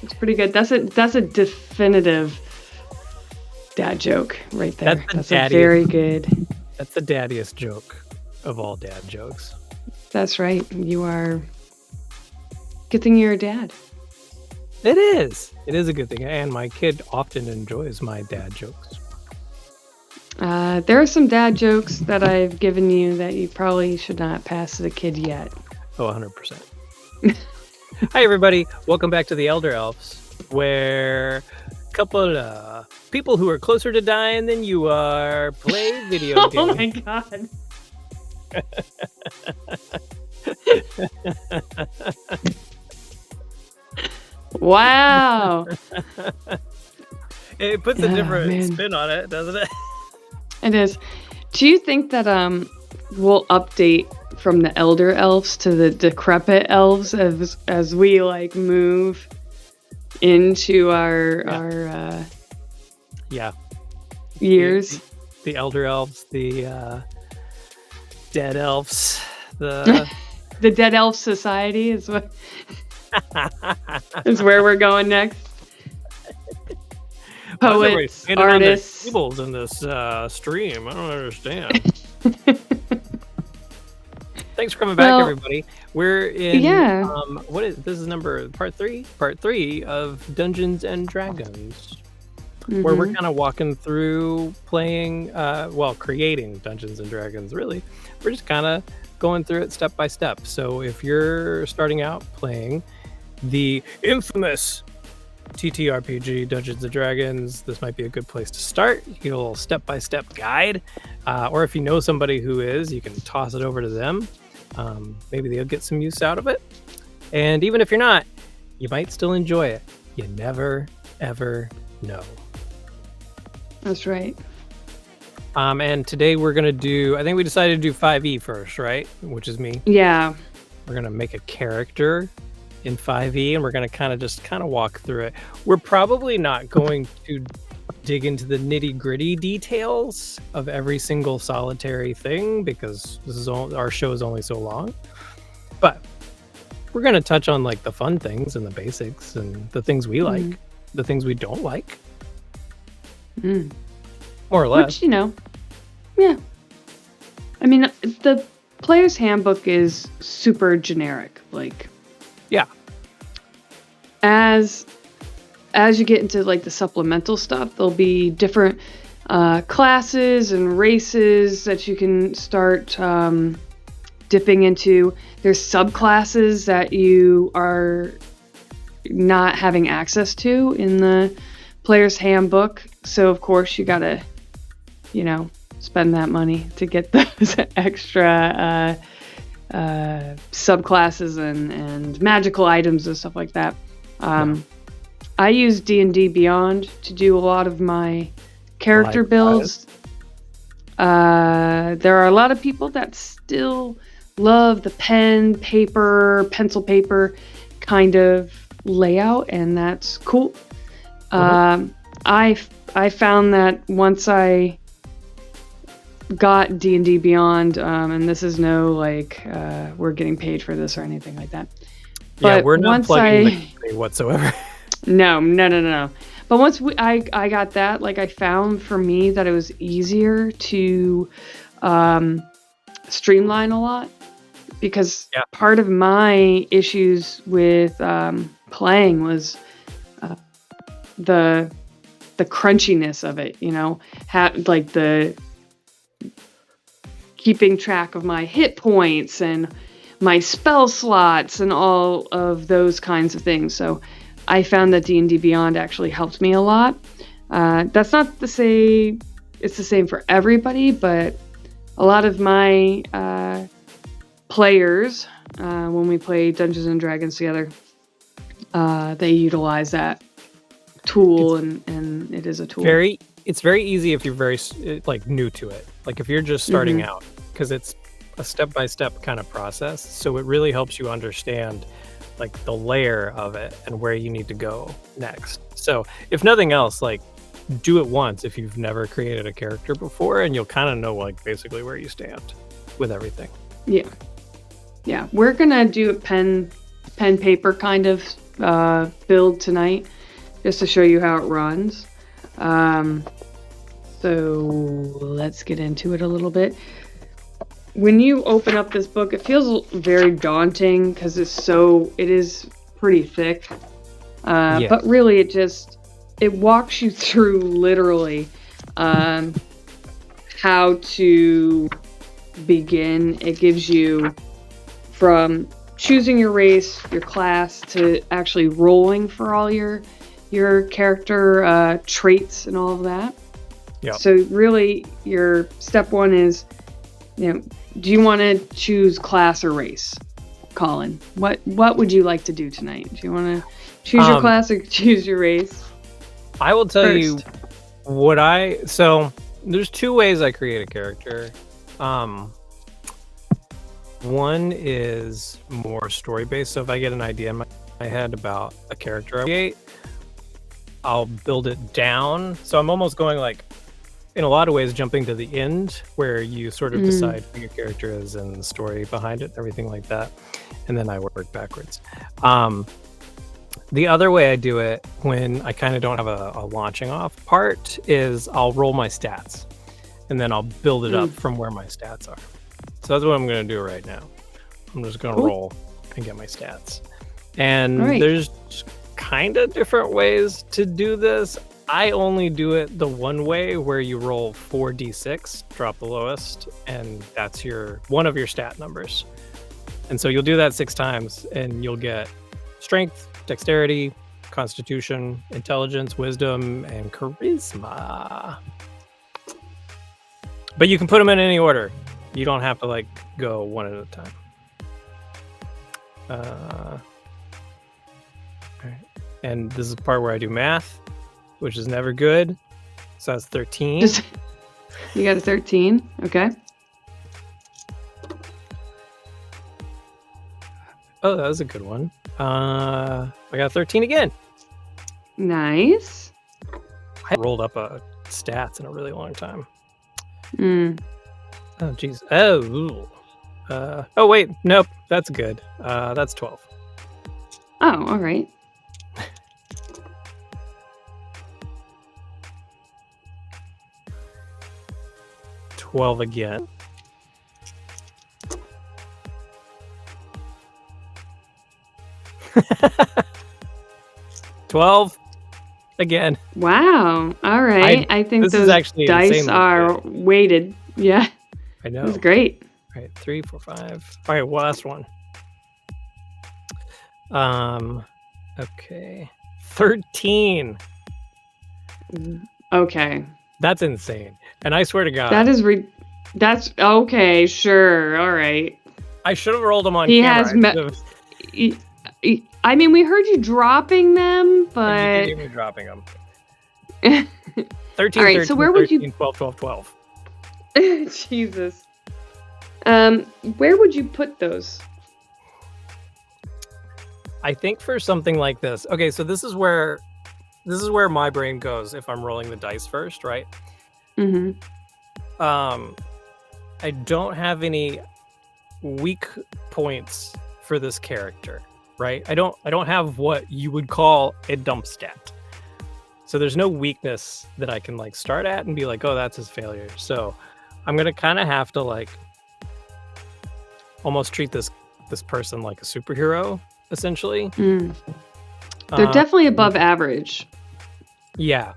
It's pretty good. That's a definitive dad joke right there. That's a very good. That's the daddiest joke of all dad jokes. That's right. You are. Good thing you're a dad. It is. It is a good thing, and my kid often enjoys my dad jokes. There are some dad jokes that I've given you that you probably should not pass to the kid yet. Oh, 100%. Hi, everybody. Welcome back to the Elder Elves, where a couple people who are closer to dying than you are play video games. Oh, my God. Wow. It puts a different spin on it, doesn't it? It is. Do you think that we'll update from the elder elves to the decrepit elves as we like move into our years? The elder elves, the dead elves, the the dead elf society is what is where we're going next. Poets, artists, tables in this stream. I don't understand. Thanks for coming back, everybody. We're in this is part three of Dungeons and Dragons, where we're kind of walking through playing, creating Dungeons and Dragons. Really, we're just kind of going through it step by step. So if you're starting out playing the infamous TTRPG Dungeons & Dragons, this might be a good place to start. You get a little step-by-step guide, or if you know somebody who is, you can toss it over to them. Maybe they'll get some use out of it. And even if you're not, you might still enjoy it. You never, ever know. That's right. And today we're going to I think we decided to do 5e first, right? Which is me. Yeah. We're going to make a character in 5e, and we're going to kind of walk through it. We're probably not going to dig into the nitty-gritty details of every single solitary thing because our show is only so long. But we're going to touch on like the fun things and the basics and the things we like, the things we don't like. More or less. Which, yeah. I mean, the player's handbook is super generic. Like, yeah. As you get into like the supplemental stuff, there'll be different classes and races that you can start dipping into. There's subclasses that you are not having access to in the player's handbook. So of course you gotta, spend that money to get those extra subclasses and magical items and stuff like that. I use D&D Beyond to do a lot of my character builds. There are a lot of people that still love the pencil paper kind of layout, and that's cool. I found that once I got D&D Beyond, and this is no we're getting paid for this or anything like that. But we're not plugging the company whatsoever. No. But once I got that, I found for me that it was easier to streamline a lot, because part of my issues with playing was the crunchiness of it, the keeping track of my hit points and my spell slots and all of those kinds of things. So I found that D&D Beyond actually helped me a lot. That's not to say it's the same for everybody, but a lot of my players, when we play Dungeons and Dragons together, they utilize that tool, and it is a tool. It's very easy if you're very new to it. Like if you're just starting out, because it's a step-by-step kind of process. So it really helps you understand the layer of it and where you need to go next. So if nothing else, do it once if you've never created a character before, and you'll kind of know basically where you stand with everything. Yeah. We're gonna do a pen paper kind of build tonight, just to show you how it runs. So let's get into it a little bit. When you open up this book, it feels very daunting because it is pretty thick. But really, it walks you through literally how to begin. It gives you from choosing your race, your class, to actually rolling for all your character traits and all of that. Yeah. So really, your step one is, do you want to choose class or race? Colin, what would you like to do tonight? Do you want to choose your class or choose your race? I will tell you so there's two ways I create a character. One is more story-based. So if I get an idea in my head about a character I create, I'll build it down. So I'm almost going like, in a lot of ways, jumping to the end where you sort of decide who your character is and the story behind it, everything like that. And then I work backwards. The other way I do it when I kind of don't have a launching off part is I'll roll my stats and then I'll build it up from where my stats are. So that's what I'm going to do right now. I'm just going to roll and get my stats. And there's kind of different ways to do this. I only do it the one way where you roll 4d6, drop the lowest, and that's one of your stat numbers. And so you'll do that 6 times and you'll get strength, dexterity, constitution, intelligence, wisdom, and charisma. But you can put them in any order. You don't have to go one at a time. All right. And this is the part where I do math, which is never good. So that's 13. You got a 13. Okay. Oh, that was a good one. I got 13 again. Nice. I haven't rolled up stats in a really long time. Oh, geez. Oh, wait. Nope. That's good. That's 12. Oh, all right. $12 again. $12 again. Wow. All right. I think those dice are weighted. Yeah. I know. That's great. All right. 3, 4, 5. All right. Last one. Okay. 13. Okay. That's insane. And I swear to God. That's okay. Sure. All right. I should have rolled them on camera. I mean, we heard you dropping them, but... You didn't hear me dropping them. 13, all right, 13, so where 13, would you... 12, 12, 12. Jesus. Where would you put those? I think for something like this... Okay, so this is where my brain goes if I'm rolling the dice first, right? Mm-hmm. I don't have any weak points for this character, right? I don't have what you would call a dump stat. So there's no weakness that I can start at and be like, oh, that's his failure. So I'm gonna kind of have to almost treat this person like a superhero, essentially. They're definitely above average. Yeah.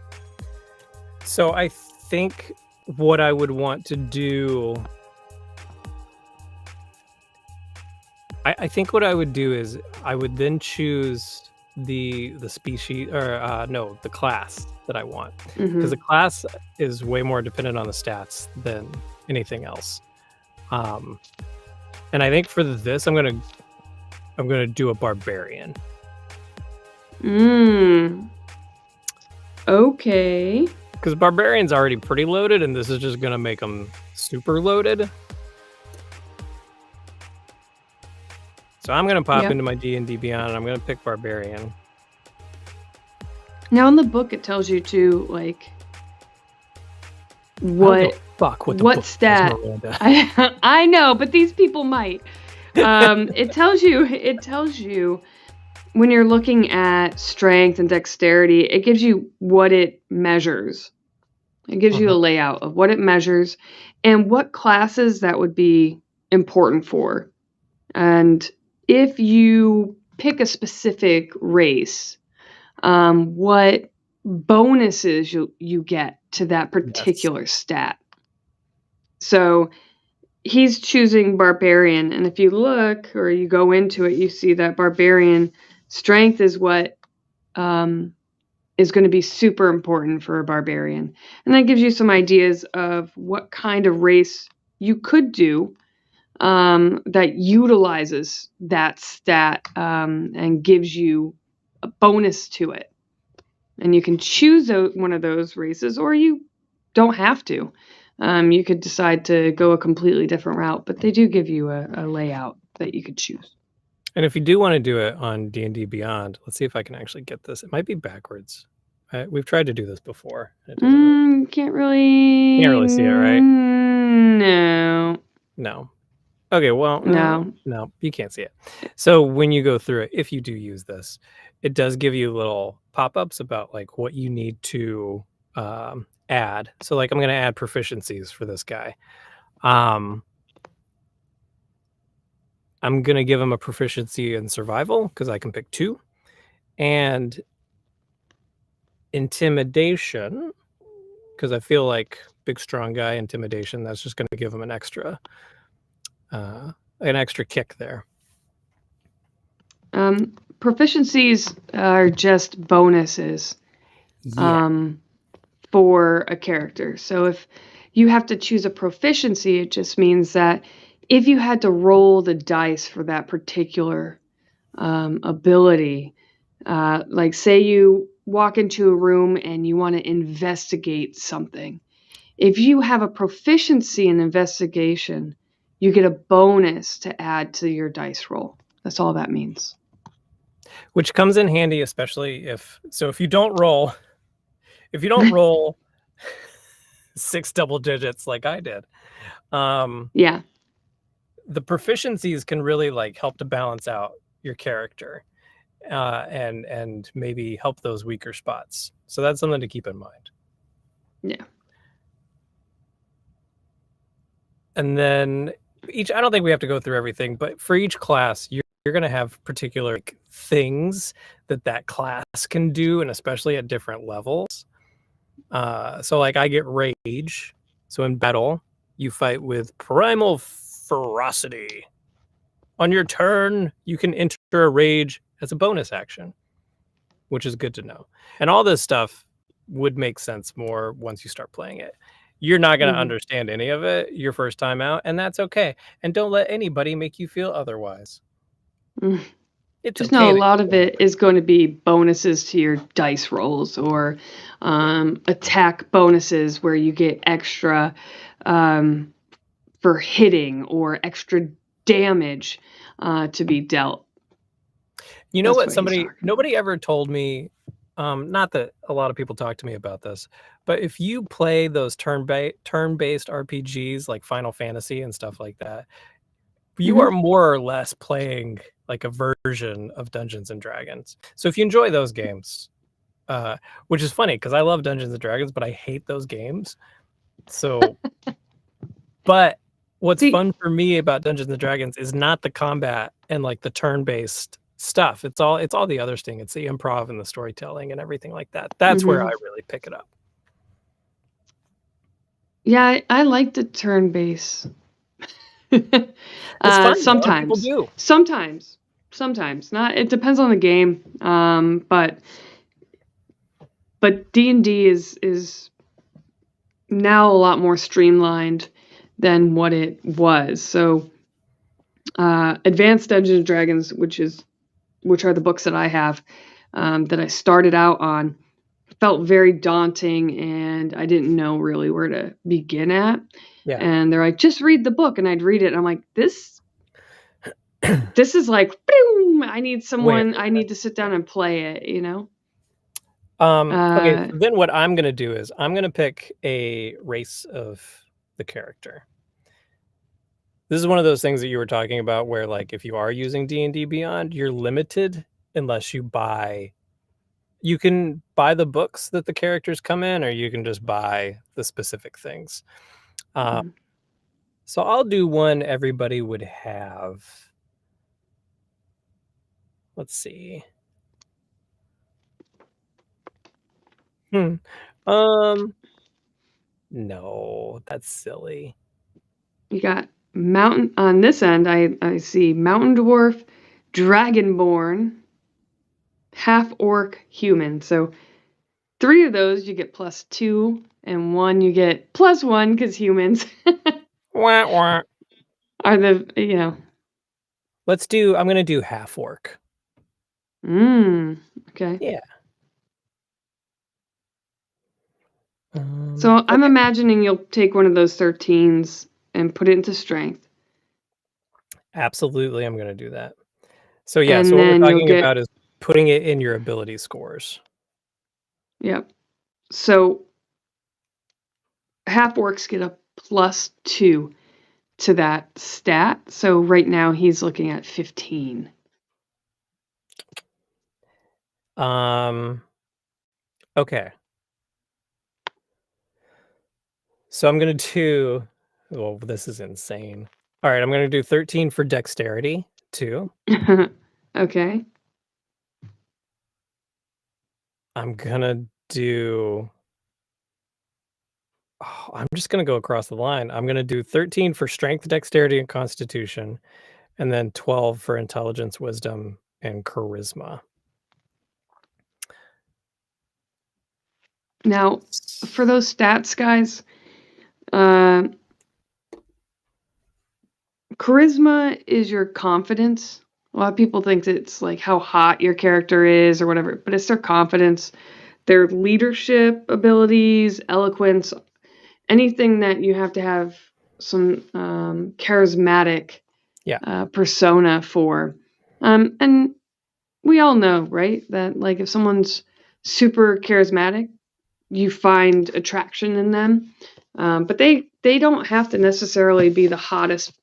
So I think what I would want to do... I think what I would do is I would then choose the species the class that I want, because the class is way more dependent on the stats than anything else. And I think for this I'm gonna do a barbarian. Okay. Because barbarian's already pretty loaded, and this is just gonna make them super loaded. So I'm gonna pop into my D&D Beyond, and I'm gonna pick barbarian. Now in the book, it tells you to what stat. I know, but these people might. It tells you when you're looking at strength and dexterity, it gives you what it measures. It gives you a layout of what it measures and what classes that would be important for. And if you pick a specific race, what bonuses you get to that particular stat. So he's choosing barbarian, and if you look or you go into it, you see that barbarian strength is what is going to be super important for a barbarian. And that gives you some ideas of what kind of race you could do that utilizes that stat and gives you a bonus to it. And you can choose one of those races, or you don't have to. You could decide to go a completely different route, but they do give you a layout that you could choose. And if you do want to do it on D&D Beyond, let's see if I can actually get this. It might be backwards. We've tried to do this before. Can't really see it, right? No. Okay, well, no, you can't see it. So when you go through it, if you do use this, it does give you little pop-ups about like what you need to add. So like I'm going to add proficiencies for this guy. I'm going to give him a proficiency in survival because I can pick 2, and intimidation because I feel like big strong guy intimidation. That's just going to give him an extra kick there. Proficiencies are just bonuses for a character. So if you have to choose a proficiency, it just means that if you had to roll the dice for that particular ability, like say you walk into a room and you want to investigate something. If you have a proficiency in investigation, you get a bonus to add to your dice roll. That's all that means. Which comes in handy, especially if you don't roll 6 double digits like I did. Yeah. The proficiencies can really like help to balance out your character and maybe help those weaker spots. So that's something to keep in mind. Yeah. And then I don't think we have to go through everything, but for each class, you're going to have particular things that class can do, and especially at different levels. So like I get rage. So in battle, you fight with primal ferocity. On your turn, you can enter a rage as a bonus action, which is good to know. And all this stuff would make sense more once you start playing it. You're not going to understand any of it your first time out, and that's okay. And don't let anybody make you feel otherwise. Just know a lot of it is going to be bonuses to your dice rolls, or attack bonuses where you get extra for hitting or extra damage to be dealt. You know what? Nobody ever told me, not that a lot of people talk to me about this, but if you play those turn-based RPGs like Final Fantasy and stuff like that, you are more or less playing like a version of Dungeons and Dragons. So if you enjoy those games, which is funny because I love Dungeons and Dragons, but I hate those games. So, but what's fun for me about Dungeons and Dragons is not the combat and like the turn-based stuff. It's all the other thing. It's the improv and the storytelling and everything like that. That's where I really pick it up. Yeah, I like the turn-based. It's fun. Sometimes. People do. Sometimes. Not. It depends on the game. But D&D is now a lot more streamlined than what it was. So, Advanced Dungeons and Dragons, which are the books that I have, that I started out on, felt very daunting, and I didn't know really where to begin at. Yeah. And they're like, just read the book, and I'd read it, and I'm like, this is like, boom, I need to sit down and play it, you know? Okay, so then what I'm going to do is I'm going to pick a race of the character. This is one of those things that you were talking about where like if you are using D&D Beyond, you're limited unless you buy. You can buy the books that the characters come in, or you can just buy the specific things. Mm. So I'll do one everybody would have. Let's see. Hmm. No, that's silly. You got mountain on this end. I see mountain dwarf, dragonborn, half orc, human. So 3 of those you get +2, and 1 you get +1 because humans Wah, wah. are the. I'm gonna do half orc. Okay. Yeah. So I'm Okay. imagining you'll take one of those 13s and put it into strength. Absolutely, I'm gonna do that. So yeah, And so what we're then you'll talking get, about is putting it in your ability scores. yep. So half orcs get a +2 to that stat. So right now he's looking at 15. Okay. So I'm gonna do. Well, this is insane. All right, I'm gonna do 13 for dexterity too. Okay. I'm gonna do. Oh, I'm just gonna go across the line. I'm gonna do 13 for strength, dexterity, and constitution, and then 12 for intelligence, wisdom, and charisma. Now, for those stats, guys, charisma is your confidence. A lot of people think it's like how hot your character is or whatever, but it's their confidence, their leadership abilities, eloquence, anything that you have to have some charismatic persona for. And we all know, right, that like if someone's super charismatic, you find attraction in them. But they don't have to necessarily be the hottest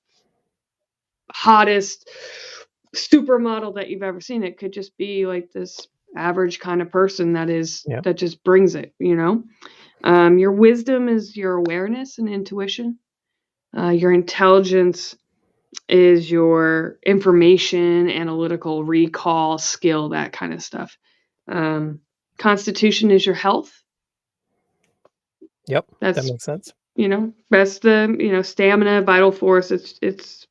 supermodel that you've ever seen. It could just be like this average kind of person that just brings it, Your wisdom is your awareness and intuition. Your intelligence is your information, analytical recall, skill, that kind of stuff. Constitution is your health. Yep, That's, that makes sense. That's the, stamina, vital force. It's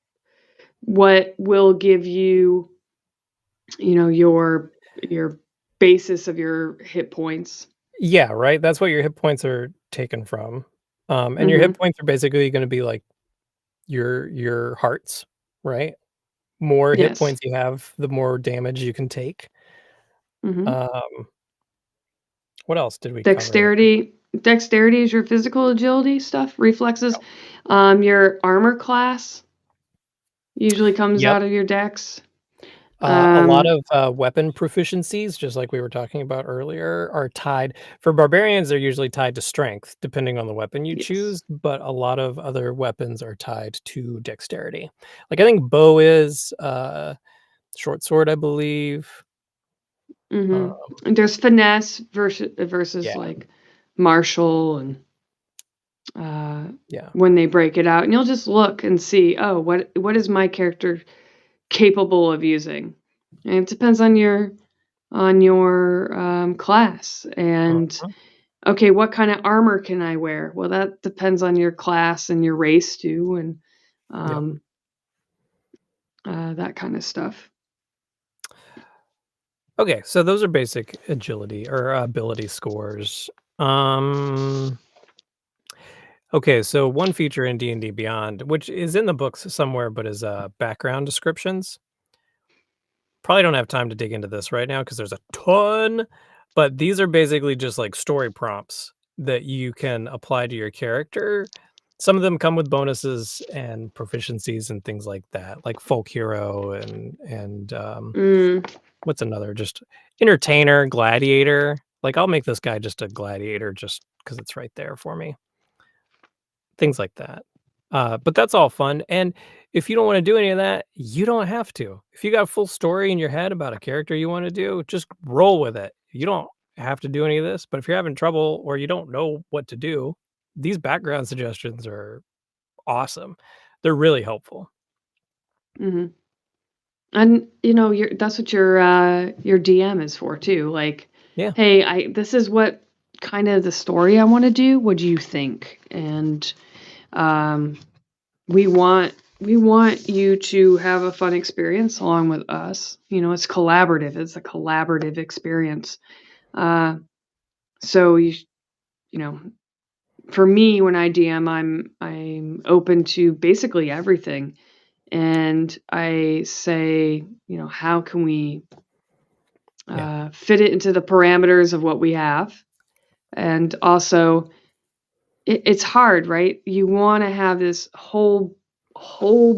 what will give you, your basis of your hit points. Yeah, right? That's what your hit points are taken from. And your hit points are basically gonna be like your hearts, right? More hit Yes. points you have, the more damage you can take. Um, what else did we cover? Dexterity is your physical agility stuff, reflexes. Your armor class usually comes Yep. out of your dex. A lot of weapon proficiencies, just like we were talking about earlier, are tied for barbarians, they're usually tied to strength, depending on the weapon you Yes. choose, but a lot of other weapons are tied to dexterity. Like, I think bow is, short sword, I believe. And there's finesse Yeah. like martial and Yeah. when they break it out, and you'll just look and see, oh, what is my character capable of using? And it depends on your class. And okay, what kind of armor can I wear? Well, that depends on your class and your race too, and that kind of stuff. Okay, so those are basic agility or ability scores. Okay, so one feature in D&D Beyond, which is in the books somewhere, but is background descriptions. Probably don't have time to dig into this right now because there's a ton, but these are basically just like story prompts that you can apply to your character. Some of them come with bonuses and proficiencies and things like that, like folk hero and what's another? Just entertainer, gladiator. Like, I'll make this guy just a gladiator just because it's right there for me. Things like that. But that's all fun, and if you don't wanna do any of that, you don't have to. If you got a full story in your head about a character you wanna do, just roll with it. You don't have to do any of this, but if you're having trouble or you don't know what to do, these background suggestions are awesome. They're really helpful. Mhm. And, that's what your DM is for too, like, Yeah. "Hey, this is what kind of the story I wanna do, what do you think?" And, um, we want you to have a fun experience along with us, it's collaborative, it's a collaborative experience. Uh, so you know, for me, when I DM, I'm open to basically everything, and I say, how can we Yeah. fit it into the parameters of what we have, and also it's hard, right? You want to have this whole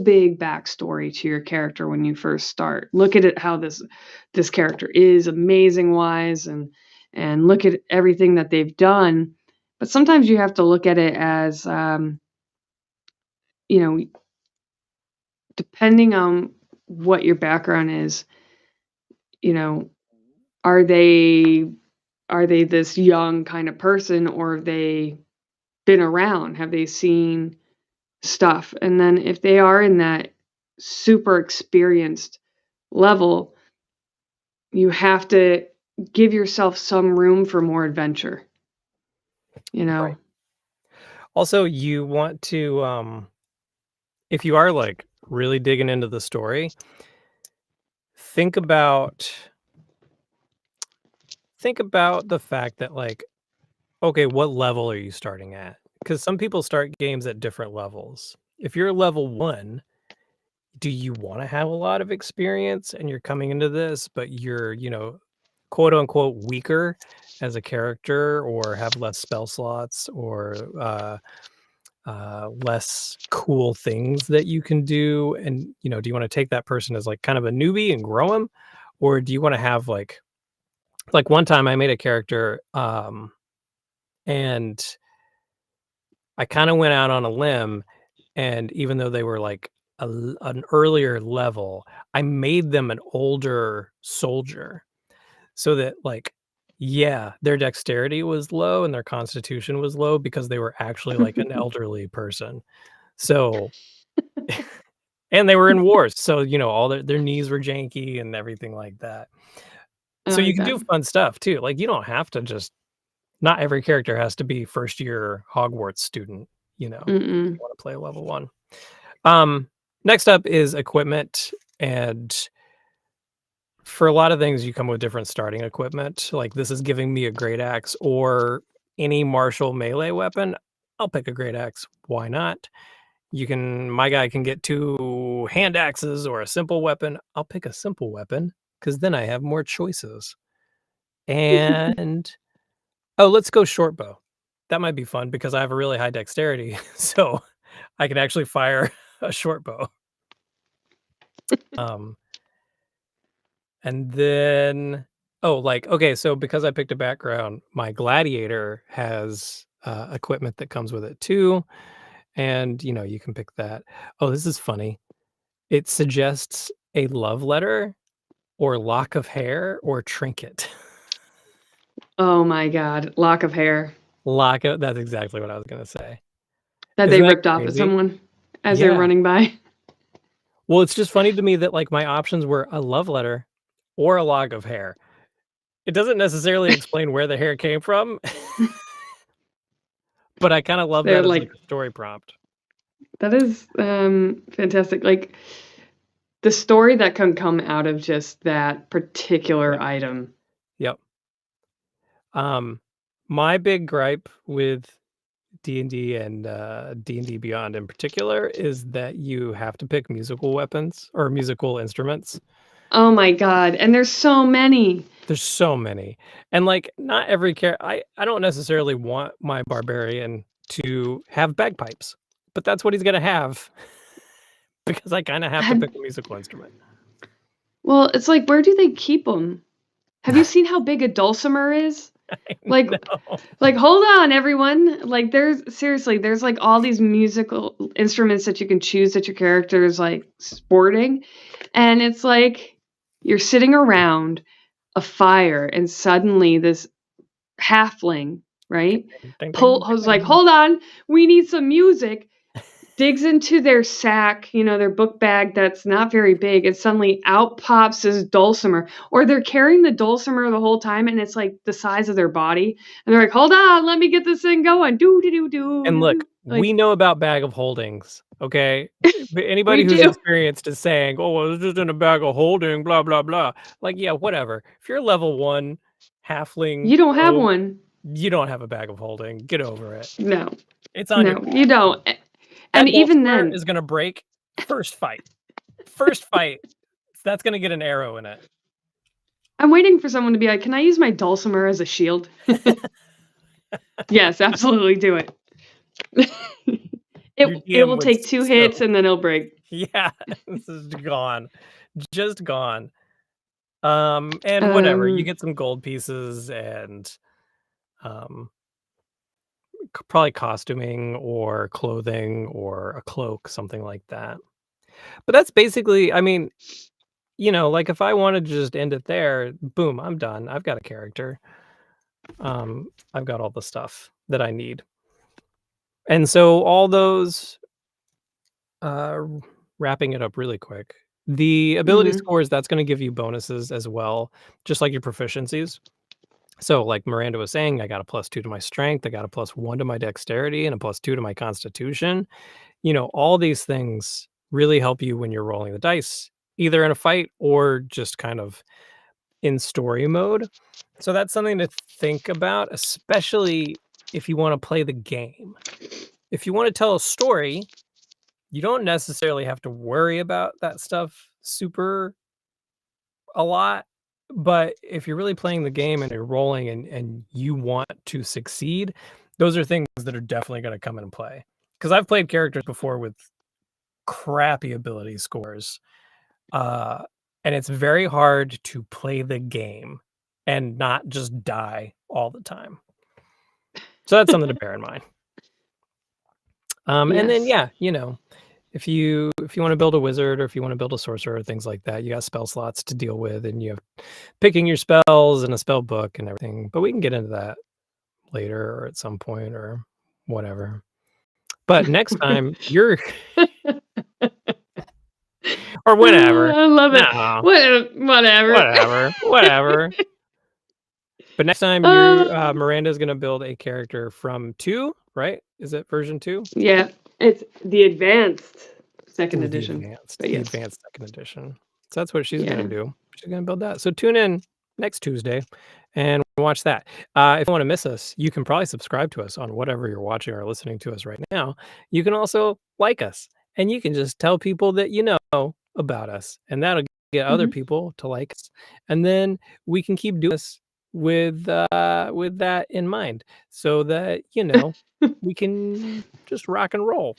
big backstory to your character when you first start. Look at it how this character is amazing wise, and look at everything that they've done. But sometimes you have to look at it as you know, depending on what your background is, you know, are they this young kind of person, or have they been around? Have they seen stuff? And then if they are in that super experienced level, you have to give yourself some room for more adventure, you know? Right. Also, you want to, if you are, like, really digging into the story, think about think about the fact that, like, okay, what level are you starting at? Because some people start games at different levels. If you're level 1, do you wanna have a lot of experience and you're coming into this, but you're, quote, unquote, "weaker" as a character or have less spell slots or, less cool things that you can do, and, do you wanna take that person as, like, kind of a newbie and grow him? Or do you wanna have, like, one time I made a character, and I kinda went out on a limb, and even though they were, like, an earlier level, I made them an older soldier so that, like, yeah, their dexterity was low and their constitution was low because they were actually, like, an elderly person. So and they were in wars, so, all their knees were janky and everything like that. I So you like can that. do fun stuff too, like, you don't have to just not every character has to be first year Hogwarts student, if you Mm-mm. wanna play level 1. Um, Next up is equipment, and for a lot of things, you come with different starting equipment, like, this is giving me a great axe or any martial melee weapon, I'll pick a great axe, why not? My guy can get 2 hand axes or a simple weapon, I'll pick a simple weapon because then I have more choices, and oh, let's go short bow. That might be fun because I have a really high dexterity, so I can actually fire a short bow. Um, and then okay, so because I picked a background, my gladiator has, equipment that comes with it too, and, you can pick that. Oh, this is funny. It suggests a love letter or lock of hair or trinket. Oh my god, lock of hair That's exactly what I was gonna say. that they Isn't that ripped off at crazy? someone as they're Yeah. running by. Well, it's just funny to me that, like, my options were a love letter or a lock of hair. It doesn't necessarily explain where the hair came from, but I kinda love They're that as, like, like, a story prompt. that is fantastic. Like, the story that can come out of just that particular Yep, item. yep. Um, my big gripe with D&D Beyond in particular is that you have to pick musical weapons or musical instruments. Oh my god, and there's so many. There's so many, and, like, not every I don't necessarily want my barbarian to have bagpipes, but that's what he's gonna have because I kinda have to Have pick a musical instrument. Well, it's like, where do they keep them? Have you seen how big a dulcimer is? Like, No. hold on, everyone. Like, there's like all these musical instruments that you can choose that your character is like sporting, and it's like you're sitting around a fire, and suddenly this halfling, right, Ding, ding, was ding, like, ding. hold on, we need some music. Digs into their sack, their book bag that's not very big, and suddenly out pops this dulcimer. Or they're carrying the dulcimer the whole time, and it's like the size of their body. And they're like, hold on, let me get this thing going. Do, do, do, do. And look, we Like, know about bag of holdings, okay? Anybody we who's do. experienced is saying, "Oh, well, it's just in a bag of holding, blah, blah, blah." Like, yeah, whatever. If you're level 1 halfling You don't have rogue, one. you don't have a bag of holding. Get over it. No. It's on your No, back. you don't. And That even dulcimer then, is gonna break first fight. First fight, that's gonna get an arrow in it. I'm waiting for someone to be like, can I use my dulcimer as a shield? Yes, absolutely do it. Your It DM will would take 2 so hits and then it'll break. Yeah, this is gone. Just gone. And whatever, you get some gold pieces and, um, probably costuming or clothing or a cloak, something like that. But that's basically, I mean, like if I wanted to just end it there, boom, I'm done. I've got a character. I've got all the stuff that I need. And so all those, uh, wrapping it up really quick, the ability Mhm. scores, that's gonna give you bonuses as well, just like your proficiencies. So, like Miranda was saying, I got a +2 to my strength, I got a +1 to my dexterity, and a +2 to my constitution. All these things really help you when you're rolling the dice, either in a fight or just kind of in story mode. So that's something to think about, especially if you wanna play the game. If you wanna tell a story, you don't necessarily have to worry about that stuff super a lot, but if you're really playing the game and you're rolling and you want to succeed, those are things that are definitely gonna come into play. Because 'Cause I've played characters before with crappy ability scores, uh, and it's very hard to play the game and not just die all the time. So that's something to bear in mind. And then, Yes. yeah, if you wanna build a wizard or if you wanna build a sorcerer, things like that, you got spell slots to deal with, and you have picking your spells and a spell book and everything, but we can get into that later or at some point or whatever. But next time, you're or whenever. I love it. No, Whatever. whatever. But next time, Miranda's gonna build a character from 2, right? Is it version 2? Yeah, it's the advanced second Ooh, edition. But the yes. advanced 2nd edition. So that's what she's Yeah. gonna do. She's gonna build that. So tune in next Tuesday and watch that. If you wanna miss us, you can probably subscribe to us on whatever you're watching or listening to us right now. You can also like us, and you can just tell people that you know about us, and that'll get other Mhm. people to like us, and then we can keep doing this with that in mind so that, we can just rock and roll.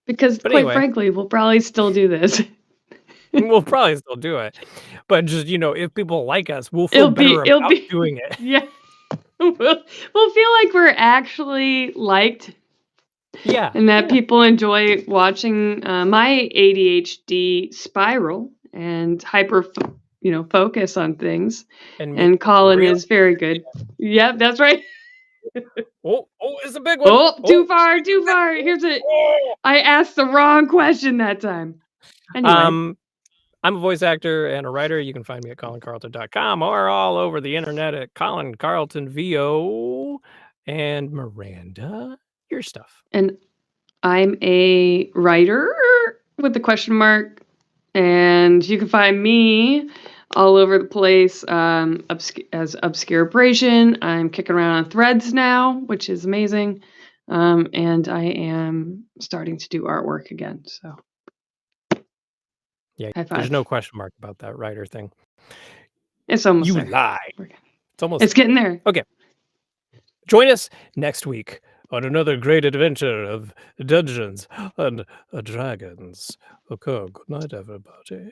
Because But quite anyway, frankly, we'll probably still do this. we'll probably still do it. But just, if people like us, we'll feel better It'll about be doing it. yeah. We'll feel like we're actually liked Yeah, and that yeah. people enjoy watching my ADHD spiral and focus on things. And me, And Colin really? is very good. Yep, that's right. Oh, it's a big one. Oh, too Oh, far, too far. oh. I asked the wrong question that time. Anyway. I'm a voice actor and a writer. You can find me at colincarlton.com or all over the internet at Colin Carlton VO. And Miranda, your stuff. And I'm a writer with the question mark. And you can find me all over the place as Obscure Abrasion. I'm kicking around on Threads now, which is amazing. And I am starting to do artwork again. So, Yeah, high there's five. no question mark about that writer thing. It's almost You there. lie. It's almost It's getting there. Okay. Join us next week on another great adventure of Dungeons and Dragons. Okay, good night, everybody.